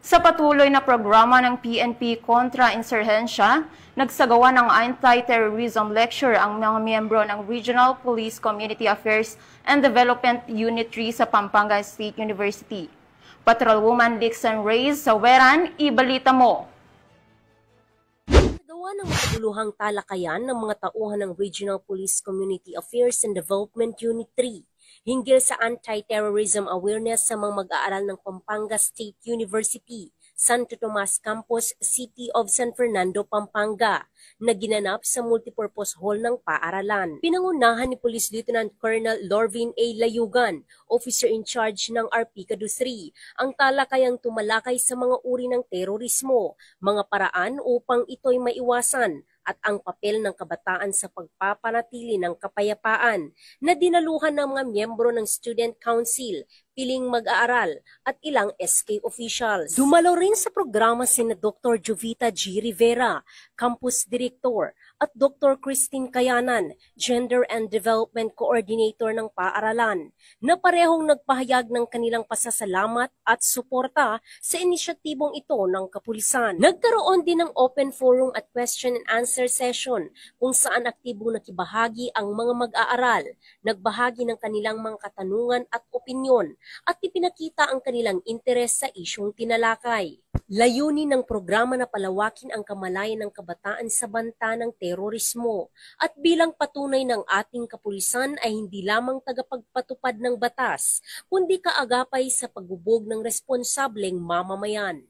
Sa patuloy na programa ng PNP kontra insurhensya, nagsagawa ng anti-terrorism lecture ang mga miyembro ng Regional Police Community Affairs and Development Unit 3 sa Pampanga State University. Patrolwoman Dixon Reyes sa Weran, ibalita mo. Gawa ng makabuluhang talakayan ng mga tauhan ng Regional Police Community Affairs and Development Unit 3 hinggil sa anti-terrorism awareness sa mga mag-aaral ng Pampanga State University, Santo Tomas Campus, City of San Fernando, Pampanga, na ginanap sa multipurpose hall ng paaralan. Pinangunahan ni Police Lieutenant Colonel Lorvin A. Layugan, Officer in Charge ng RP Kadusri, ang talakayang tumalakay sa mga uri ng terorismo, mga paraan upang ito'y maiwasan, at ang papel ng kabataan sa pagpapanatili ng kapayapaan na dinaluhan ng mga miyembro ng Student Council, piling mag-aaral at ilang SK officials. Dumalo rin sa programa sina Dr. Jovita G. Rivera, Campus Director, at Dr. Christine Kayanan, Gender and Development Coordinator ng paaralan, na parehong nagpahayag ng kanilang pasasalamat at suporta sa inisyatibong ito ng kapulisan. Nagkaroon din ng open forum at question and answer session kung saan aktibong nakibahagi ang mga mag-aaral, nagbahagi ng kanilang mga katanungan at opinyon at ipinakita ang kanilang interes sa isyong tinalakay. Layunin ng programa na palawakin ang kamalayan ng kabataan sa banta ng terorismo at bilang patunay ng ating kapulisan ay hindi lamang tagapagpatupad ng batas, kundi kaagapay sa pagbubog ng responsableng mamamayan.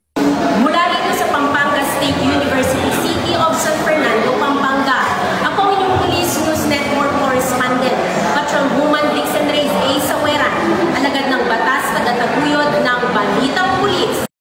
Mula rito sa Pampanga State University, City of San Fernando, Pampanga, ako ang inyong Police News Network correspondent, Patrolwoman Dixon Reyes A. Saweran, alagad ng batas, tagataguyod ng Balitang Pulis.